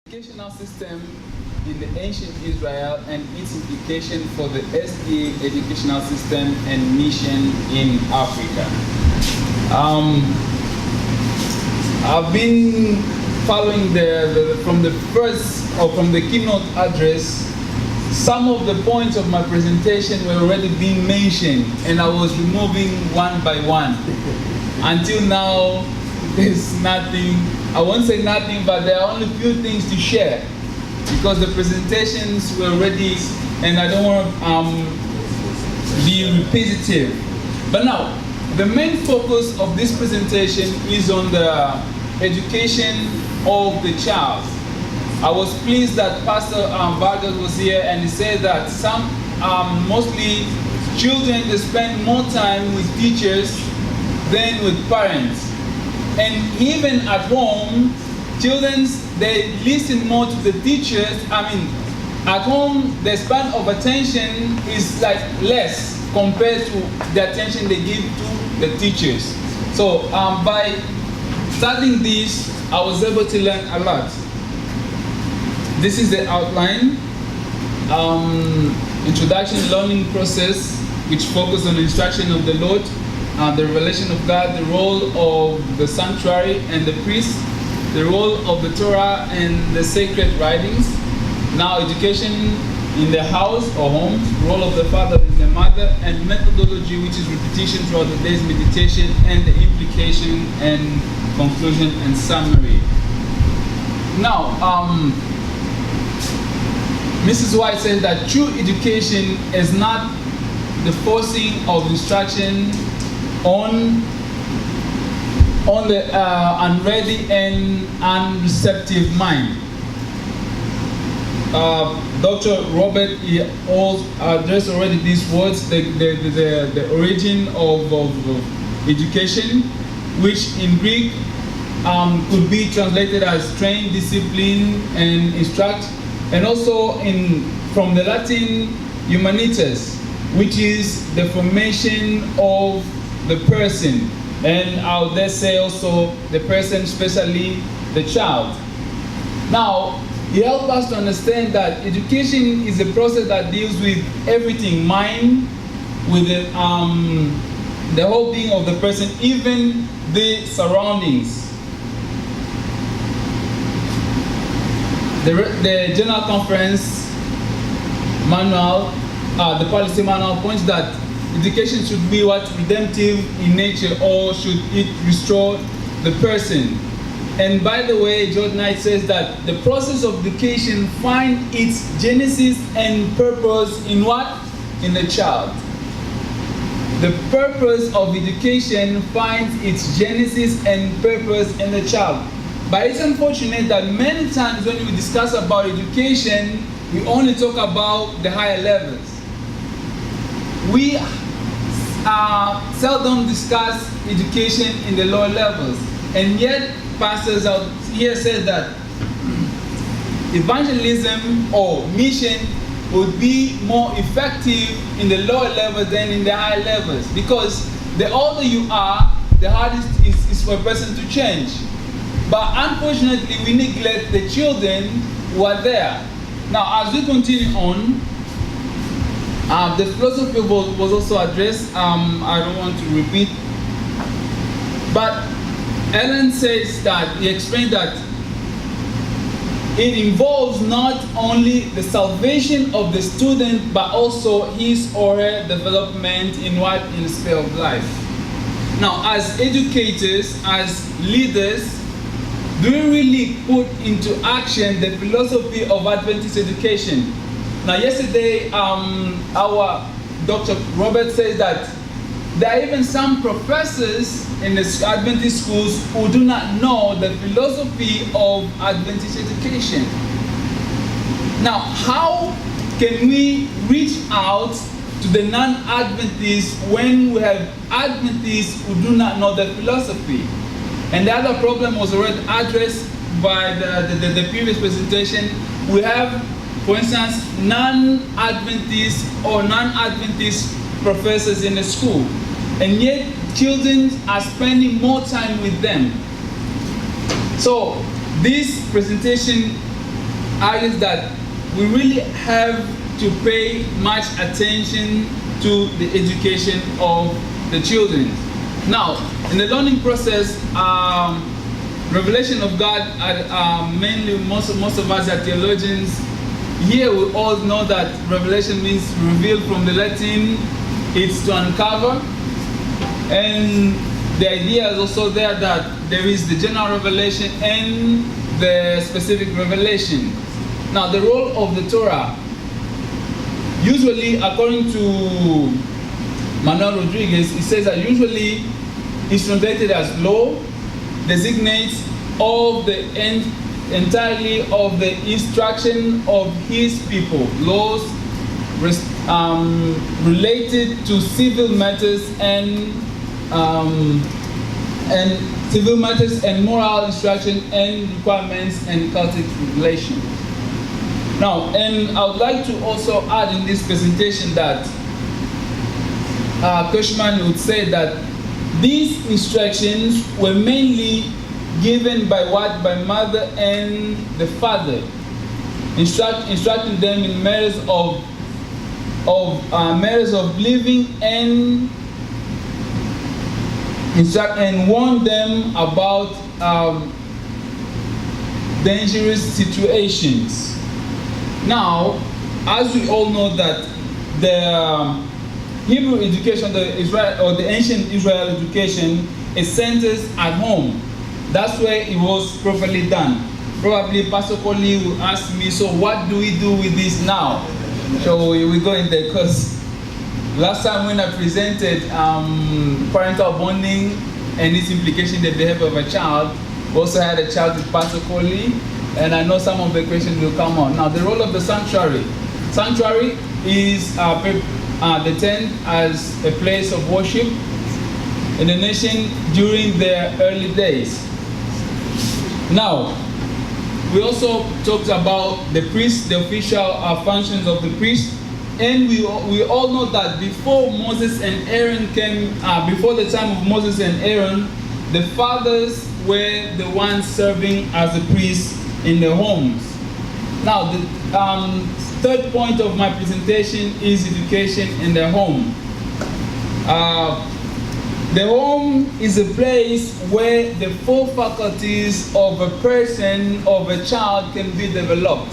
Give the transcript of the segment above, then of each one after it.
Educational system in the ancient Israel and its implication for the SDA educational system and mission in Africa. I've been following from the keynote address. Some of the points of my presentation were already being mentioned, and I was removing one by one. Until now, there's nothing. I won't say nothing, but there are only a few things to share because the presentations were ready, and I don't want to be repetitive. But now, the main focus of this presentation is on the education of the child. I was pleased that Pastor Vargas was here, and he said that mostly children, they spend more time with teachers than with parents. And even at home, children, they listen more to the teachers. At home, the span of attention is like less compared to the attention they give to the teachers. So by studying this, I was able to learn a lot. This is the outline. Introduction learning process, which focuses on the instruction of the Lord, the revelation of God, the role of the sanctuary and the priest, the role of the Torah and the sacred writings. Now, education in the house or home, role of the father and the mother, and methodology, which is repetition throughout the day's meditation, and the implication and conclusion and summary. Now, Mrs. White says that true education is not the forcing of instruction on the unready and unreceptive mind. Dr. Robert addressed already these words, the origin of education, which in Greek could be translated as train, discipline, and instruct, and also from the Latin humanitas, which is the formation of the person, and I would dare say also the person, especially the child. Now, it helps us to understand that education is a process that deals with everything, mind, with the whole being of the person, even the surroundings. The General Conference manual, the policy manual points that education should be redemptive in nature, or should it restore the person. And by the way, George Knight says that the process of education finds its genesis and purpose in what? In the child. The purpose of education finds its genesis and purpose in the child. But it's unfortunate that many times when we discuss about education, we only talk about the higher levels. We seldom discuss education in the lower levels, and yet pastors out here say that evangelism or mission would be more effective in the lower levels than in the higher levels, because the older you are, the hardest is for a person to change. But unfortunately, we neglect the children who are there. Now, as we continue on, the philosophy was also addressed. I don't want to repeat. But Ellen says that, he explained that it involves not only the salvation of the student, but also his or her development in the sphere of life. Now, as educators, as leaders, do we really put into action the philosophy of Adventist education? Now, yesterday, our Dr. Robert says that there are even some professors in the Adventist schools who do not know the philosophy of Adventist education. Now, how can we reach out to the non-Adventists when we have Adventists who do not know the philosophy? And the other problem was already addressed by the previous presentation. We have, for instance, non-Adventist or non-Adventist professors in the school, and yet children are spending more time with them. So this presentation argues that we really have to pay much attention to the education of the children. Now, in the learning process, revelation of God, mainly most of us are theologians. Here we all know that revelation means revealed. From the Latin, it's to uncover. And the idea is also there that there is the general revelation and the specific revelation. Now, the role of the Torah, usually according to Manuel Rodriguez, it says that usually it's translated as law, designates all the entirely of the instruction of his people, laws related to civil matters and moral instruction and requirements and cultic regulation. Now, and I would like to also add in this presentation that Cushman would say that these instructions were mainly given by mother and the father, instructing them in matters of living and warn them about dangerous situations. Now, as we all know that the Hebrew education, the ancient Israel education, is centered at home. That's where it was properly done. Probably Pastor Coley will ask me, so what do we do with this now? So we go in there, because last time when I presented parental bonding and its implication in the behavior of a child, we also had a child with Pastor Coley, and I know some of the questions will come on. Now, the role of the sanctuary. Sanctuary is the tent as a place of worship in the nation during their early days. Now, we also talked about the priest, the official functions of the priest, and we all know that before Moses and Aaron came, before the time of Moses and Aaron, the fathers were the ones serving as the priests in their homes. Now, the third point of my presentation is education in the home. The home is a place where the full faculties of a person, of a child, can be developed.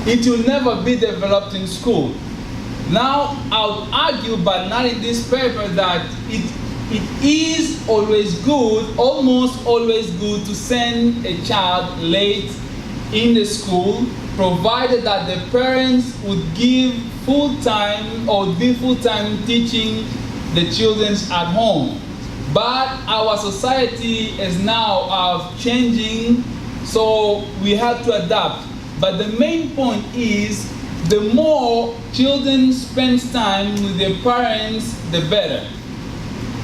It will never be developed in school. Now, I would argue, but not in this paper, that it is always good, almost always good, to send a child late in the school, provided that the parents would give full time or be full time teaching the children at home. But our society is now changing, so we have to adapt. But the main point is, the more children spend time with their parents, the better.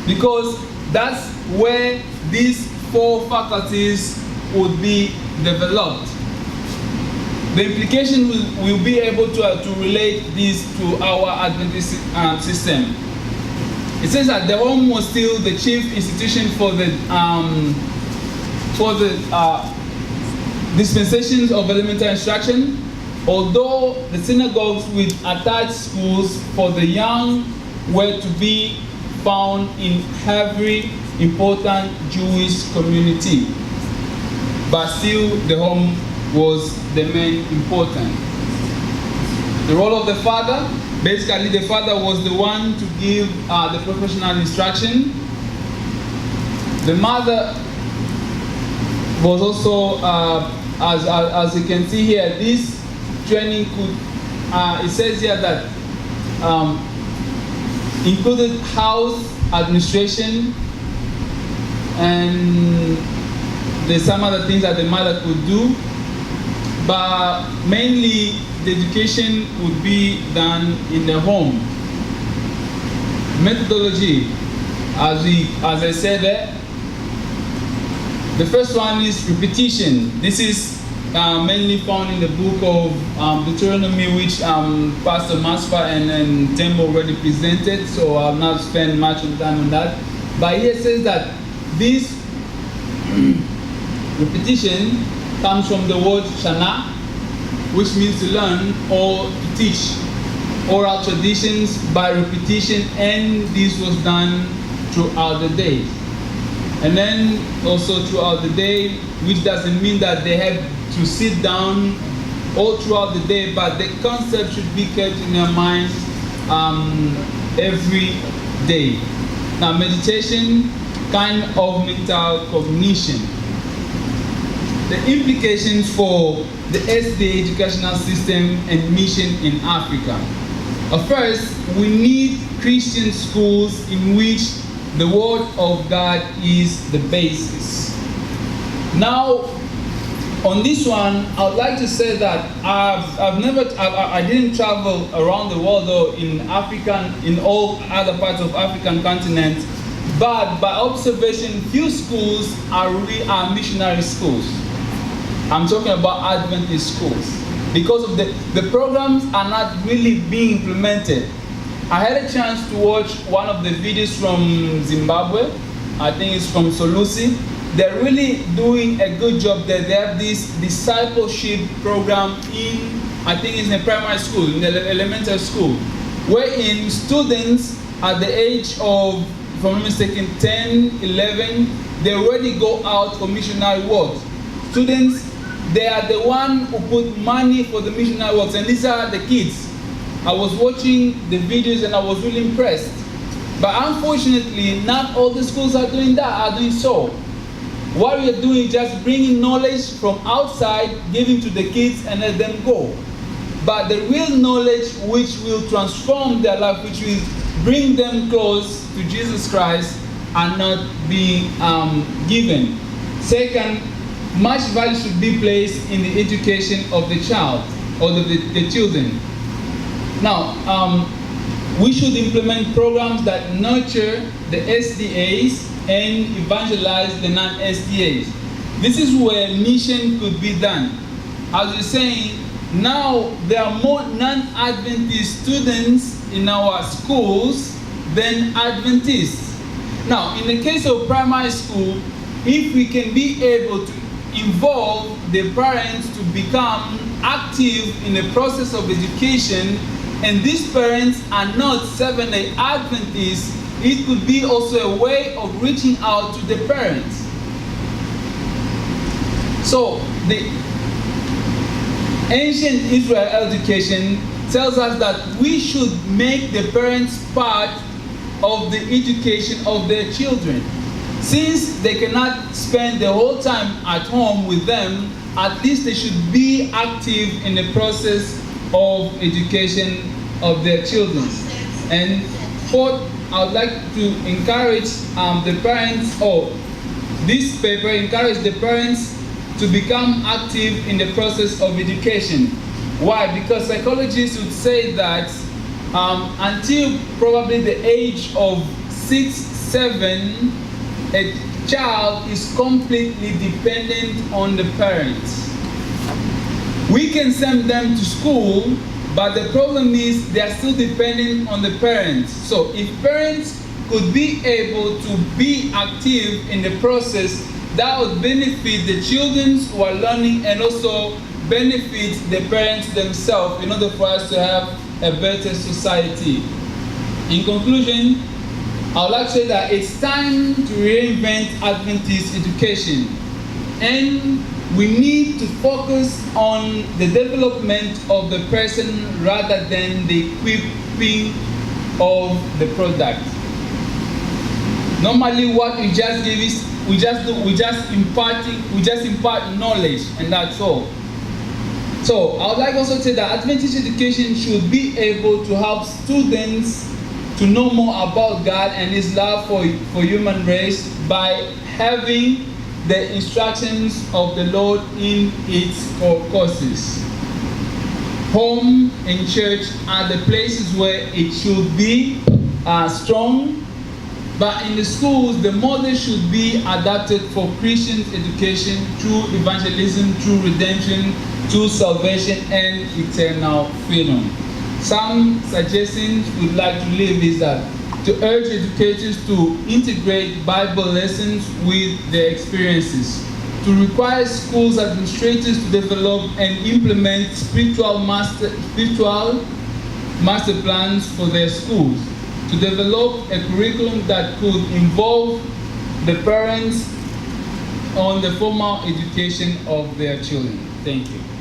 Because that's where these four faculties would be developed. The implication will be able to relate this to our Adventist system. It says that the home was still the chief institution for the dispensations of elementary instruction, although the synagogues with attached schools for the young were to be found in every important Jewish community. But still, the home was the main important. The role of the father, basically the father was the one to give the professional instruction. The mother was also, as you can see here, this training could, it says here that included house administration, and there's some other things that the mother could do, but mainly the education would be done in the home. Methodology, as I said there, the first one is repetition. This is mainly found in the book of Deuteronomy, which Pastor Maspa and Tim already presented, so I'll not spend much time on that. But here it says that this repetition comes from the word shana, which means to learn or to teach. Oral traditions by repetition, and this was done throughout the day. And then also throughout the day, which doesn't mean that they have to sit down all throughout the day, but the concept should be kept in their mind every day. Now, meditation, kind of mental cognition. The implications for the SDA educational system and mission in Africa. First, we need Christian schools in which the Word of God is the basis. Now, on this one, I would like to say that I didn't travel around the world though in all other parts of African continent, but by observation, few schools are missionary schools. I'm talking about Adventist schools. Because of the programs are not really being implemented. I had a chance to watch one of the videos from Zimbabwe. I think it's from Solusi. They're really doing a good job there. They have this discipleship program in, I think it's in a primary school, in the elementary school, wherein students at the age of, if I'm not mistaken, 10, 11, they already go out for missionary work. Students, they are the one who put money for the missionary works, and these are the kids. I was watching the videos and I was really impressed. But unfortunately, not all the schools are doing that, are doing so. What we are doing is just bringing knowledge from outside, giving to the kids and let them go. But the real knowledge which will transform their life, which will bring them close to Jesus Christ, are not being given. Second, much value should be placed in the education of the child or the children. Now, we should implement programs that nurture the SDAs and evangelize the non-SDAs. This is where mission could be done. As we're saying, now there are more non-Adventist students in our schools than Adventists. Now, in the case of primary school, if we can be able to involve the parents to become active in the process of education, and these parents are not Seventh-day Adventists, it could be also a way of reaching out to the parents. So the ancient Israel education tells us that we should make the parents part of the education of their children. Since they cannot spend the whole time at home with them, at least they should be active in the process of education of their children. And fourth, I would like to encourage the parents, or this paper encourage the parents to become active in the process of education. Why? Because psychologists would say that until probably the age of 6, 7, a child is completely dependent on the parents. We can send them to school, but the problem is they are still dependent on the parents. So if parents could be able to be active in the process, that would benefit the children who are learning and also benefit the parents themselves in order for us to have a better society. In conclusion, I would like to say that it's time to reinvent Adventist education, and we need to focus on the development of the person rather than the equipping of the product. Normally, what we just give is we just impart knowledge, and that's all. So I would like also to say that Adventist education should be able to help students to know more about God and His love for human race by having the instructions of the Lord in its core courses. Home and church are the places where it should be strong, but in the schools, the model should be adapted for Christian education through evangelism, through redemption, through salvation and eternal freedom. Some suggestions we'd like to leave is that to urge educators to integrate Bible lessons with their experiences. to require schools administrators to develop and implement spiritual master plans for their schools, to develop a curriculum that could involve the parents on the formal education of their children. Thank you.